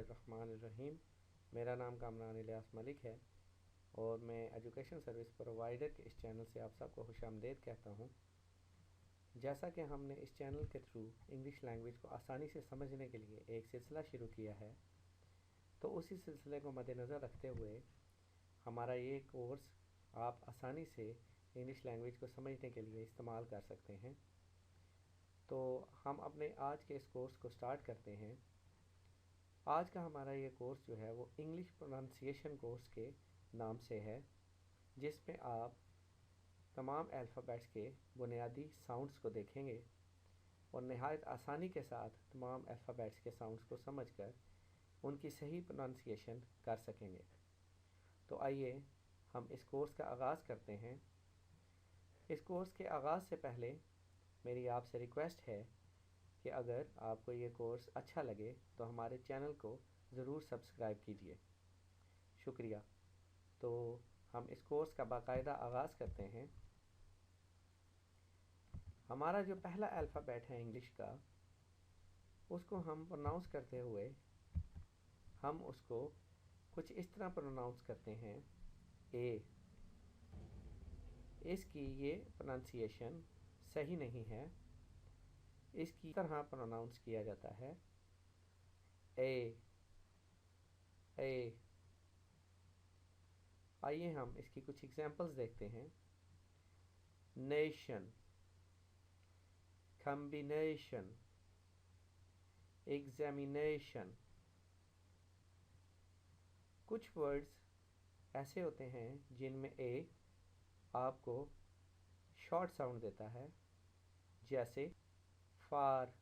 बिस्मिल्लाहिर्रहमानिर्रहीम। मेरा नाम कामरान इलियास मलिक है और मैं एजुकेशन सर्विस प्रोवाइडर के इस चैनल से आप सबको खुशामदीद कहता हूँ। जैसा कि हमने इस चैनल के थ्रू इंग्लिश लैंग्वेज को आसानी से समझने के लिए एक सिलसिला शुरू किया है, तो उसी सिलसिले को मद्देनज़र रखते हुए हमारा ये कोर्स आप आसानी से इंग्लिश लैंग्वेज को समझने के लिए इस्तेमाल कर सकते हैं। तो हम अपने आज के इस कोर्स को स्टार्ट करते हैं। आज का हमारा ये कोर्स जो है वो इंग्लिश प्रोनाउंसिएशन कोर्स के नाम से है, जिसमें आप तमाम अल्फ़ाबेट्स के बुनियादी साउंड्स को देखेंगे और नहायत आसानी के साथ तमाम अल्फ़ाबेट्स के साउंड्स को समझकर उनकी सही प्रोनाउंसिएशन कर सकेंगे। तो आइए हम इस कोर्स का आगाज़ करते हैं। इस कोर्स के आगाज़ से पहले मेरी आपसे रिक्वेस्ट है कि अगर आपको ये कोर्स अच्छा लगे तो हमारे चैनल को ज़रूर सब्सक्राइब कीजिए। शुक्रिया। तो हम इस कोर्स का बाकायदा आगाज़ करते हैं। हमारा जो पहला अल्फ़ाबेट है इंग्लिश का, उसको हम प्रोनाउंस करते हुए हम उसको कुछ इस तरह प्रोनाउंस करते हैं, ए। इसकी ये प्रोनाउंसिएशन सही नहीं है, इसकी तरह प्रोनाउंस किया जाता है, ए ए। आइए हम इसकी कुछ एग्जांपल्स देखते हैं। Nation, combination, examination. कुछ वर्ड्स ऐसे होते हैं जिनमें ए आपको शॉर्ट साउंड देता है, जैसे फार,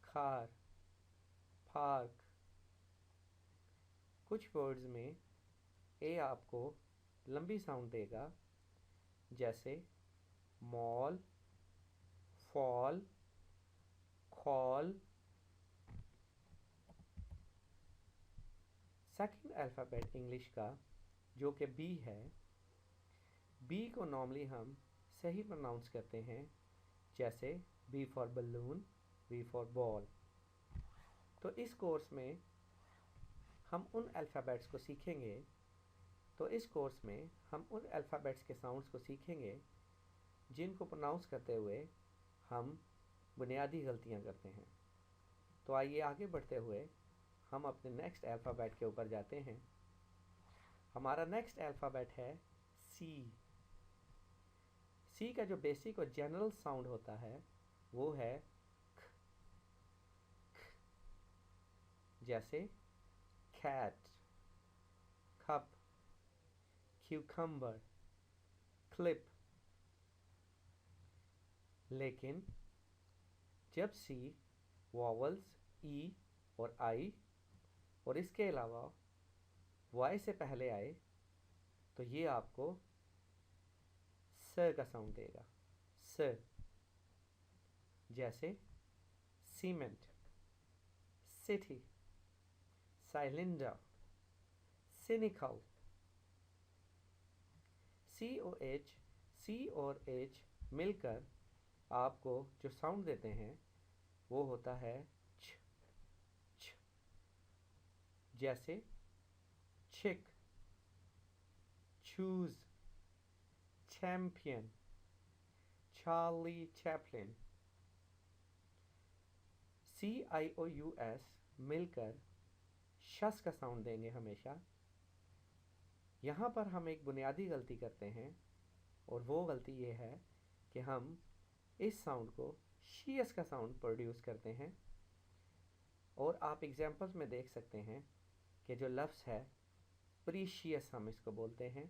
खार, पार्क। कुछ वर्ड्स में ए आपको लंबी साउंड देगा, जैसे mall, fall, call. Second alphabet English का जो कि बी है, बी को नॉर्मली हम सही प्रोनाउंस करते हैं, जैसे B for balloon, B for ball. तो इस कोर्स में हम उन अल्फ़ाबेट्स को सीखेंगे हम उन अल्फ़ाबेट्स के साउंड्स को सीखेंगे जिनको प्रोनाउंस करते हुए हम बुनियादी गलतियां करते हैं। तो आइए आगे बढ़ते हुए हम अपने नेक्स्ट अल्फ़ाबेट के ऊपर जाते हैं। हमारा नेक्स्ट अल्फ़ाबेट है सी। सी का जो बेसिक और जनरल साउंड होता है वो है ख, ख। जैसे कैट, कप, क्यूकम्बर, क्लिप। लेकिन जब सी वॉवल्स ई और आई और इसके अलावा वाई से पहले आए तो ये आपको स का साउंड देगा, स। जैसे सीमेंट, सिटी, साइलिंडर, सिनिकल। सी और एच मिलकर आपको जो साउंड देते हैं वो होता है छ, छ। जैसे चिक, choose, champion, Charlie Chaplin. CIOUS मिलकर शस का साउंड देंगे हमेशा। यहाँ पर हम एक बुनियादी गलती करते हैं और वो गलती ये है कि हम इस साउंड को शीयस का साउंड प्रोड्यूस करते हैं। और आप एग्जांपल्स में देख सकते हैं कि जो लफ्ज़ है प्रीशियस हम इसको बोलते हैं,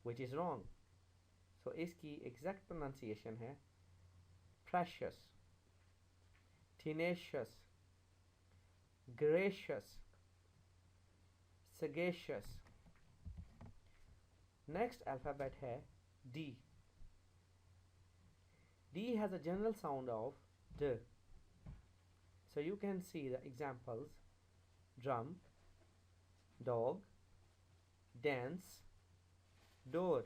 विच इज़ रॉन्ग। सो इसकी एग्जैक्ट प्रोनाउंसिएशन है precious, tenacious, gracious, sagacious. Next alphabet है D. D has a general sound of D. So you can see the examples: drum, dog, dance, door.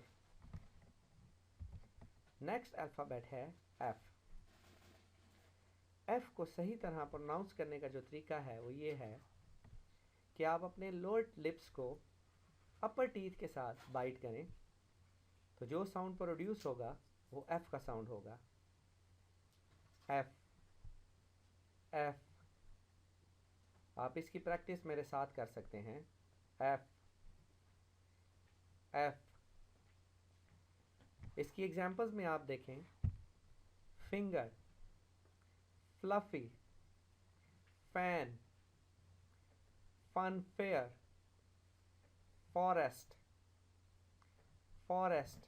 Next alphabet है F. F को सही तरह pronounce करने का जो तरीका है वो ये है कि आप अपने लोअर लिप्स को अपर टीथ के साथ बाइट करें तो जो साउंड प्रोड्यूस होगा वो एफ का साउंड होगा। F F. आप इसकी प्रैक्टिस मेरे साथ कर सकते हैं। F F. इसकी एग्जांपल्स में आप देखें, finger, fluffy, fan, FunFair, forest, forest.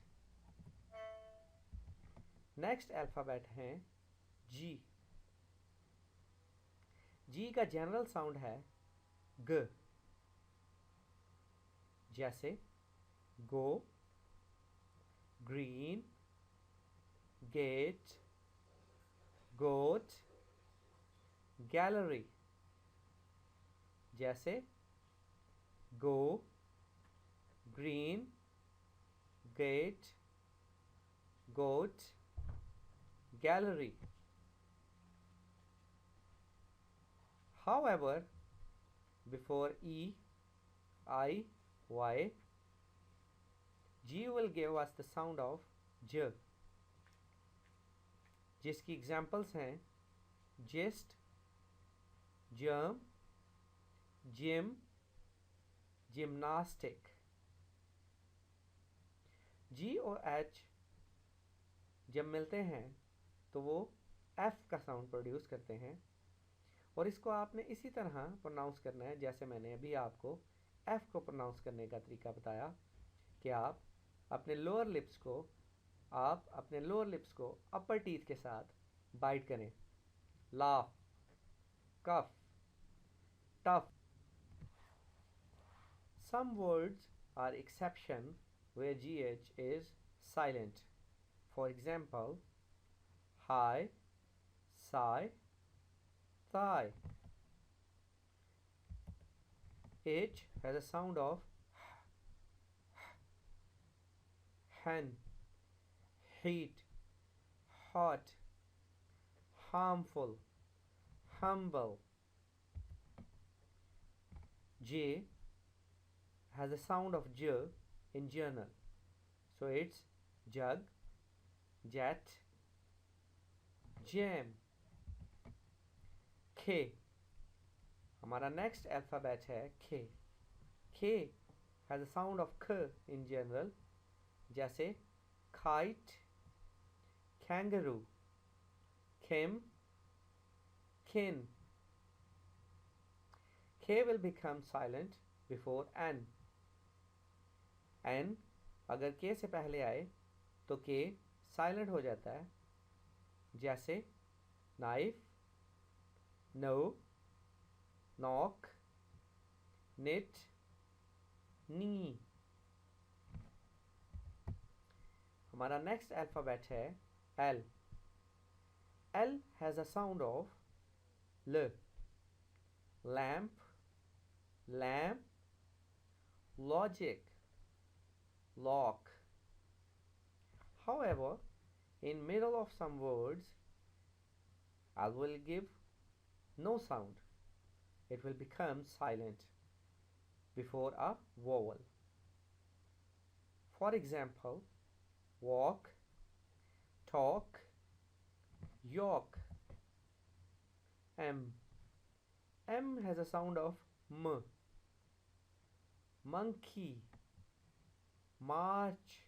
Next alphabet हैं जी। जी का जनरल साउंड है ग, जैसे गो, ग्रीन, गेट, गोट, गैलरी। जैसे गो, green, gate, goat, gallery. However, before E, I, Y, G will give us the sound of J, जिसकी एग्जाम्पल्स हैं gist, germ, gym, gymnastic. जी और H जब मिलते हैं तो वो एफ का साउंड प्रोड्यूस करते हैं, और इसको आपने इसी तरह प्रोनाउंस करना है जैसे मैंने अभी आपको एफ को प्रोनाउंस करने का तरीका बताया कि आप अपने लोअर लिप्स को अपर टीथ के साथ बाइट करें। Laugh, cough, tough. Some words are exception where GH is silent. For example, high, sigh, thigh. H has a sound of hen, heat, hot, harmful, humble. J has a sound of J in journal. So it's jug, jet, jam. K, हमारा next alphabet है K. K has a sound of K in general, जैसे kite, kangaroo, Kim, kin. K will become silent before N. N अगर K से पहले आए तो K silent हो जाता है, जैसे नाइफ, नो, नॉक, निट, नी। हमारा नेक्स्ट अल्फ़ाबेट है L. L has a sound of L. Lamp, lamp, logic, lock. However, in middle of some words, L will give no sound. It will become silent before a vowel. For example, walk, talk, york. M. M has a sound of M. Monkey, march,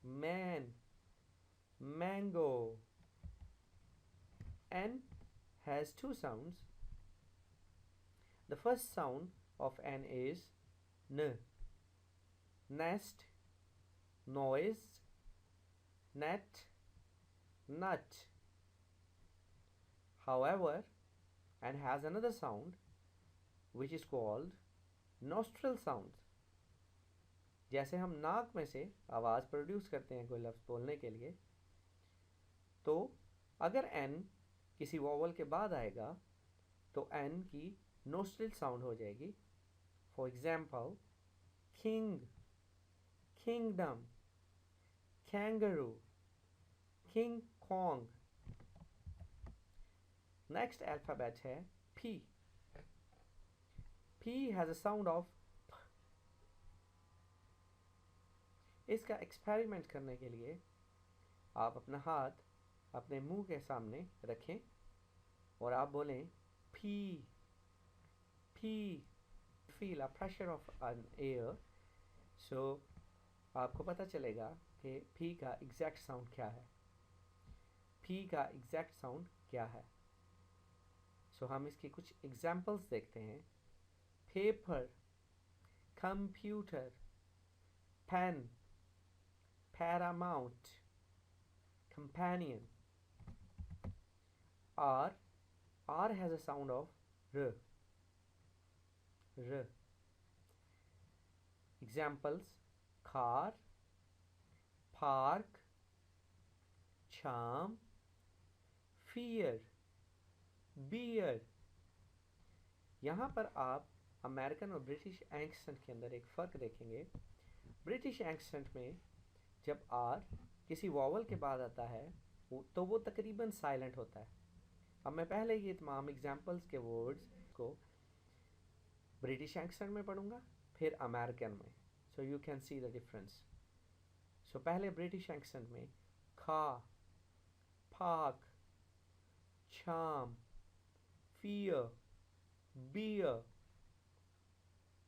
man, mango. N has two sounds. The first sound of N is N. Nest, noise, net, nut. However, N has another sound which is called nostril sound. जैसे हम नाक में से आवाज़ produce करते हैं कोई लफ्ज़ बोलने के लिए, तो अगर N किसी वॉवल के बाद आएगा तो N की नोस्ट्रिल साउंड हो जाएगी। For example, king, kingdom, kangaroo, king Kong. Next alphabet है P. P has a sound of P. इसका एक्सपेरिमेंट करने के लिए आप अपना हाथ अपने मुंह के सामने रखें और आप बोलें P. P. Feel a pressure of an air. So आपको पता चलेगा कि P का एग्जैक्ट साउंड क्या है. P का एग्जैक्ट साउंड क्या है. सो हम इसकी कुछ एग्जाम्पल्स देखते हैं. Paper, computer, pen, paramount, companion. R. R has a sound of R. R. Examples: car, park, charm, fear, beer. यहाँ पर आप अमेरिकन और ब्रिटिश एक्सेंट के अंदर एक फ़र्क देखेंगे. ब्रिटिश एक्सेंट में जब आर किसी वॉवल के बाद आता है तो वो तकरीबन साइलेंट होता है. अब मैं पहले ये तमाम एग्जाम्पल्स के वर्ड्स को ब्रिटिश एक्सेंट में पढ़ूंगा, फिर अमेरिकन में, so you can see the difference. So पहले ब्रिटिश एक्सेंट में car, park, charm, fear, beer.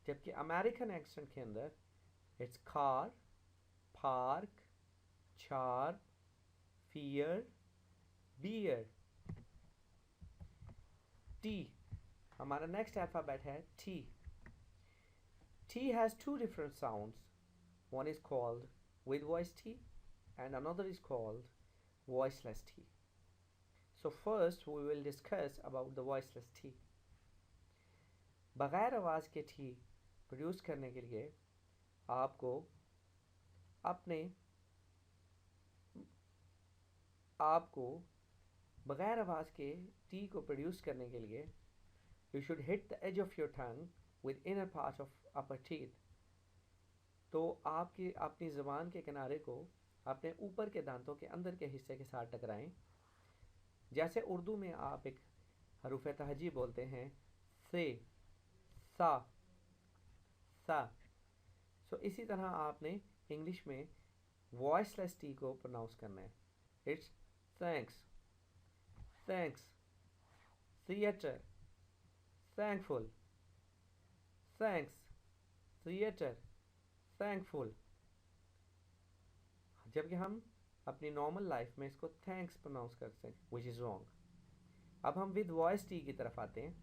जबकि अमेरिकन एक्सेंट के अंदर it's car, park, charm, fear, beer. T. हमारा नेक्स्ट अल्फाबेट है T. T has two different sounds. One is called with voice T and another is called voiceless T. So first we will discuss about the voiceless T. बगैर आवाज़ के T produce करने के लिए आपको बगैर आवाज़ के T को प्रोड्यूस करने के लिए you should hit the edge of your tongue with inner part of upper teeth. तो आपकी अपनी ज़बान के किनारे को अपने ऊपर के दांतों के अंदर के हिस्से के साथ टकराएं. जैसे उर्दू में आप एक हरूफ तहजी बोलते हैं से, सा, सा. सो इसी तरह आपने इंग्लिश में वॉइसलेस टी को प्रोनाउंस करना है. It's thanks, thanks, theatre, thankful, thanks, theater, thankful. जबकि हम अपनी नॉर्मल लाइफ में इसको थैंक्स प्रोनाउंस करते हैं, which is wrong. अब हम विद वॉइस टी की तरफ आते हैं.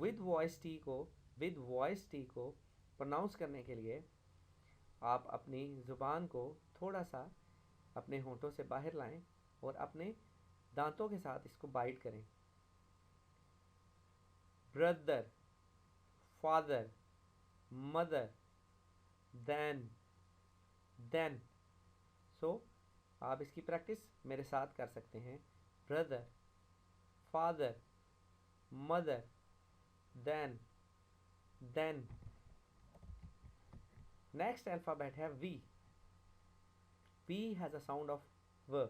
विद वॉइस टी को प्रोनाउंस करने के लिए आप अपनी ज़ुबान को थोड़ा सा अपने होंठों से बाहर लाएं और अपने दांतों के साथ इसको बाइट करें. Brother, father, mother, then. So आप इसकी प्रैक्टिस मेरे साथ कर सकते हैं. Brother, father, mother, then. Next alphabet है V. V has a sound of V.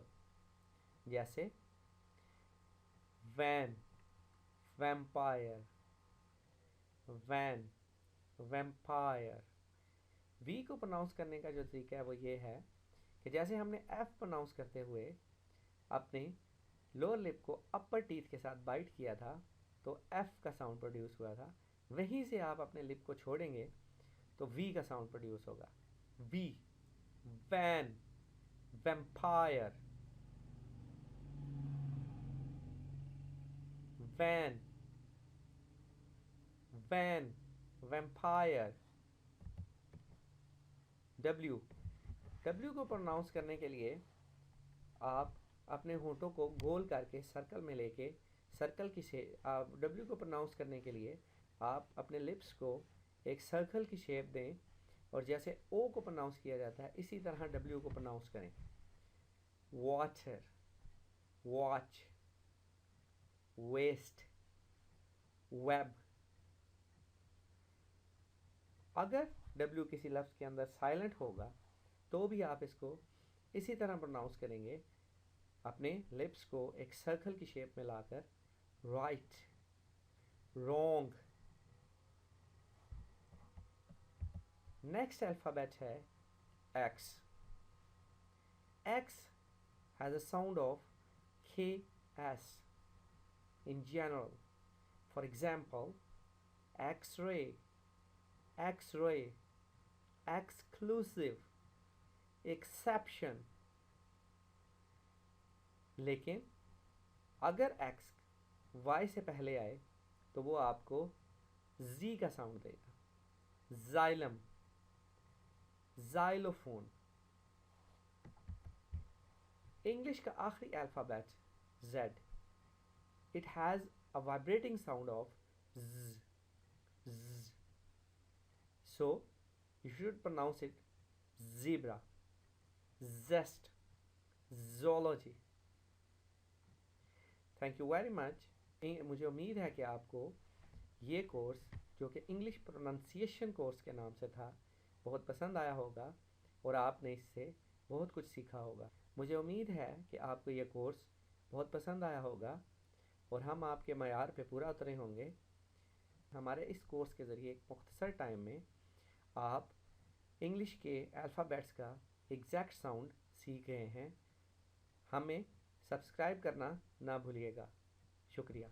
जैसे van, vampire, van, vampire. V को प्रोनाउंस करने का जो तरीका है वो ये है कि जैसे हमने F प्रोनाउंस करते हुए अपने लोअर लिप को अपर टीथ के साथ बाइट किया था तो F का साउंड प्रोड्यूस हुआ था. वहीं से आप अपने लिप को छोड़ेंगे तो V का साउंड प्रोड्यूस होगा. V, van, vampire, van, vampire. W को प्रोनाउंस करने के लिए आप अपने होंठों को गोल करके सर्कल में लेके सर्कल की W को प्रोनाउंस करने के लिए आप अपने लिप्स को एक सर्कल की शेप दें और जैसे O को प्रोनाउंस किया जाता है इसी तरह W को प्रोनाउंस करें. Water, watch, west, web. अगर W किसी लफ्ज़ के अंदर साइलेंट होगा तो भी आप इसको इसी तरह प्रोनाउंस करेंगे. अपने लिप्स को एक सर्कल की शेप में लाकर राइट, रॉन्ग। नेक्स्ट अल्फ़ाबेट है x. X has a sound of KS in general. For example, X-ray, X-ray, exclusive, exception। लेकिन अगर X Y से पहले आए तो वो आपको Z का साउंड देगा। Xylem, xylophone. इंग्लिश का आखिरी alphabet Z। It has a vibrating sound of Z, Z. So you should pronounce it zebra, zest, zoology। Thank you very much. मुझे उम्मीद है कि आपको ये कोर्स, जो कि इंग्लिश प्रोनाउंसिएशन कोर्स के नाम से था, बहुत पसंद आया होगा और आपने इससे बहुत कुछ सीखा होगा। मुझे उम्मीद है कि आपको ये कोर्स बहुत पसंद आया होगा और हम आपके मयार पे पूरा उतरे होंगे। हमारे इस कोर्स के ज़रिए एक मुख्तसर टाइम में आप इंग्लिश के अल्फ़ाबेट्स का एग्जैक्ट साउंड सीख गए हैं। हमें सब्सक्राइब करना ना भूलिएगा। शुक्रिया।